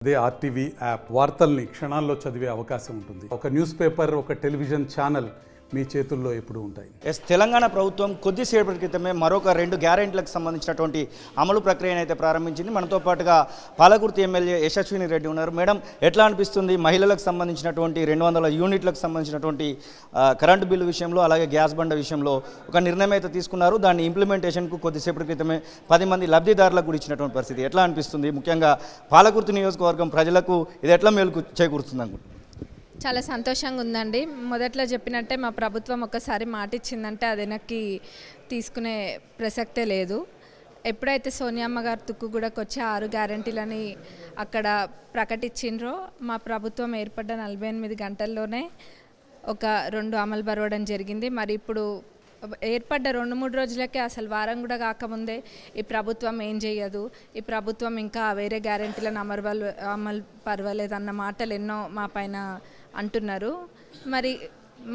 అదే RTV app వార్తల్ని క్షణాల్లో చదివే అవకాశం ఉంటుంది. ఒక న్యూస్ పేపర్, ఒక టెలివిజన్ ఛానల్ మీ చేతుల్లో ఎప్పుడు ఉంటాయి. తెలంగాణ ప్రభుత్వం కొద్దిసేపటి క్రితమే మరొక 2 గ్యారెంటీలకు సంబంధించినటువంటి అమలు ప్రక్రియను అయితే ప్రారంభించింది. మనతో పాటుగా పాలకుర్తి ఎమ్మెల్యే యశస్విని రెడ్డి ఉన్నారు. మేడం, ఎట్లా అనిపిస్తుంది? మహిళలకు సంబంధించినటువంటి 200 యూనిట్లకు సంబంధించినటువంటి కరెంటు బిల్లు విషయంలో, అలాగే గ్యాస్ బండ విషయంలో ఒక నిర్ణయం అయితే తీసుకున్నారు. దాని ఇంప్లిమెంటేషన్కు కొద్దిసేపటి క్రితమే 10 మంది లబ్ధిదారులకు కూడా ఇచ్చినటువంటి పరిస్థితి ఎట్లా అనిపిస్తుంది? ముఖ్యంగా పాలకుర్తి నియోజకవర్గం ప్రజలకు ఇది ఎట్లా మేలు చేకూరుతుంది అనుకుంటున్నారు? చాలా సంతోషంగా ఉందండి. మొదట్లో చెప్పినట్టే మా ప్రభుత్వం ఒక్కసారి మాట ఇచ్చిందంటే అది వెనక్కి తీసుకునే ప్రసక్తే లేదు. ఎప్పుడైతే సోనియమ్మ గారు తుక్కుగూడకు వచ్చి 6 గ్యారెంటీలని అక్కడ ప్రకటించిండ్రో మా ప్రభుత్వం ఏర్పడ్డ 48 గంటల్లోనే ఒక 2 అమలు పరవడం జరిగింది. మరి ఇప్పుడు ఏర్పడ్డ 2-3 రోజులకే అసలు వారం కూడా కాకముందే ఈ ప్రభుత్వం ఏం చేయదు, ఈ ప్రభుత్వం ఇంకా వేరే గ్యారెంటీలను అమలు పర్వాలేదన్న మాటలు ఎన్నో మా పైన అంటున్నారు. మరి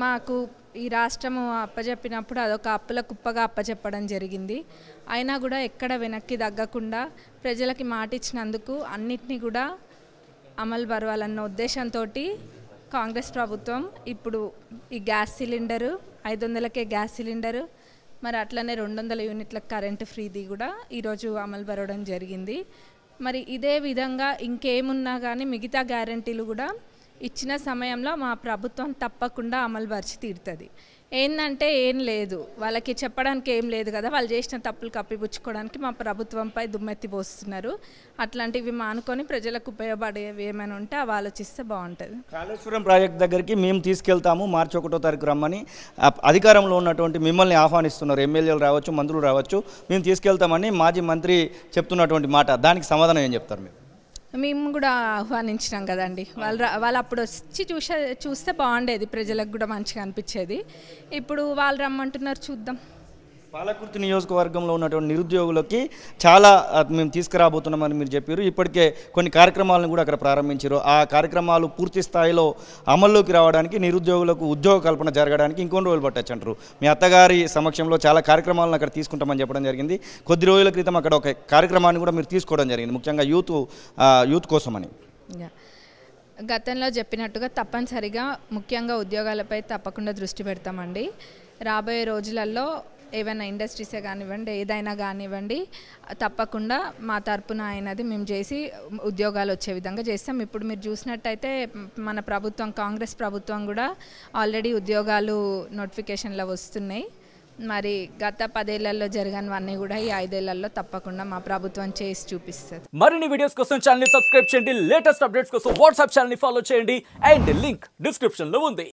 మాకు ఈ రాష్ట్రము అప్పచెప్పినప్పుడు అదొక అప్పుల కుప్పగా అప్పచెప్పడం జరిగింది. అయినా కూడా ఎక్కడ వెనక్కి తగ్గకుండా ప్రజలకి మాట ఇచ్చినందుకు అన్నిటినీ కూడా అమలు పరవాలన్న ఉద్దేశంతో కాంగ్రెస్ ప్రభుత్వం ఇప్పుడు ఈ గ్యాస్ సిలిండరు 500కే గ్యాస్ సిలిండరు, మరి అట్లనే 200 యూనిట్లకు కరెంటు ఫ్రీది కూడా ఈరోజు అమలు పరవడం జరిగింది. మరి ఇదే విధంగా ఇంకేమున్నా కానీ మిగతా గ్యారెంటీలు కూడా ఇచ్చిన సమయంలో మా ప్రభుత్వం తప్పకుండా అమలు పరిచి తీరుతుంది. ఏంటంటే ఏం లేదు, వాళ్ళకి చెప్పడానికి ఏం లేదు కదా, వాళ్ళు చేసిన తప్పులు కప్పిపుచ్చుకోవడానికి మా ప్రభుత్వంపై దుమ్మెత్తి పోస్తున్నారు. అట్లాంటివి మానుకొని ప్రజలకు ఉపయోగపడేవి ఏమైనా ఉంటే అవి ఆలోచిస్తే బాగుంటుంది. కాళేశ్వరం ప్రాజెక్ట్ దగ్గరికి మేము తీసుకెళ్తాము, మార్చి 1వ తారీఖు రమ్మని అధికారంలో ఉన్నటువంటి మిమ్మల్ని ఆహ్వానిస్తున్నారు. ఎమ్మెల్యేలు రావచ్చు, మంత్రులు రావచ్చు, మేము తీసుకెళ్తామని మాజీ మంత్రి చెప్తున్నటువంటి మాట, దానికి సమాధానం ఏం చెప్తారు మీరు? మేము కూడా ఆహ్వానించినాం కదండి. వాళ్ళు అప్పుడు వచ్చి చూస్తే బాగుండేది, ప్రజలకు కూడా మంచిగా అనిపించేది. ఇప్పుడు వాళ్ళు రమ్మంటున్నారు, చూద్దాం. పాలకుర్తి నియోజకవర్గంలో ఉన్నటువంటి నిరుద్యోగులకి చాలా మేము తీసుకురాబోతున్నామని మీరు చెప్పారు. ఇప్పటికే కొన్ని కార్యక్రమాలను కూడా అక్కడ ప్రారంభించారు. ఆ కార్యక్రమాలు పూర్తి స్థాయిలో అమల్లోకి రావడానికి, నిరుద్యోగులకు ఉద్యోగ కల్పన జరగడానికి ఇంకొన్ని రోజులు పట్టచ్చు అంటారు. మీ అత్తగారి సమక్షంలో చాలా కార్యక్రమాలను అక్కడ తీసుకుంటామని చెప్పడం జరిగింది. కొద్ది రోజుల క్రితం అక్కడ ఒక కార్యక్రమాన్ని కూడా మీరు తీసుకోవడం జరిగింది, ముఖ్యంగా యూత్ కోసమని. గతంలో చెప్పినట్టుగా తప్పనిసరిగా ముఖ్యంగా ఉద్యోగాలపై తప్పకుండా దృష్టి పెడతామండి. రాబోయే రోజులలో ఏవైనా ఇండస్ట్రీసే కానివ్వండి, ఏదైనా కానివ్వండి, తప్పకుండా మా తరపున అయినది మేము చేసి ఉద్యోగాలు వచ్చే విధంగా చేస్తాం. ఇప్పుడు మీరు చూసినట్టయితే మన ప్రభుత్వం, కాంగ్రెస్ ప్రభుత్వం కూడా ఆల్రెడీ ఉద్యోగాలు నోటిఫికేషన్లో వస్తున్నాయి. మరి గత 10 ఏళ్లలో జరగనివన్నీ కూడా ఈ 5 ఏళ్లలో తప్పకుండా మా ప్రభుత్వం చేసి చూపిస్తుంది. మరిన్ని వీడియోస్ కోసం ఛానల్ ని సబ్స్క్రైబ్ చేయండి, లేటెస్ట్ అప్డేట్స్ కోసం వాట్సాప్ ఛానల్ ని ఫాలో చేయండి, అండ్ లింక్ డిస్క్రిప్షన్ లో ఉంది.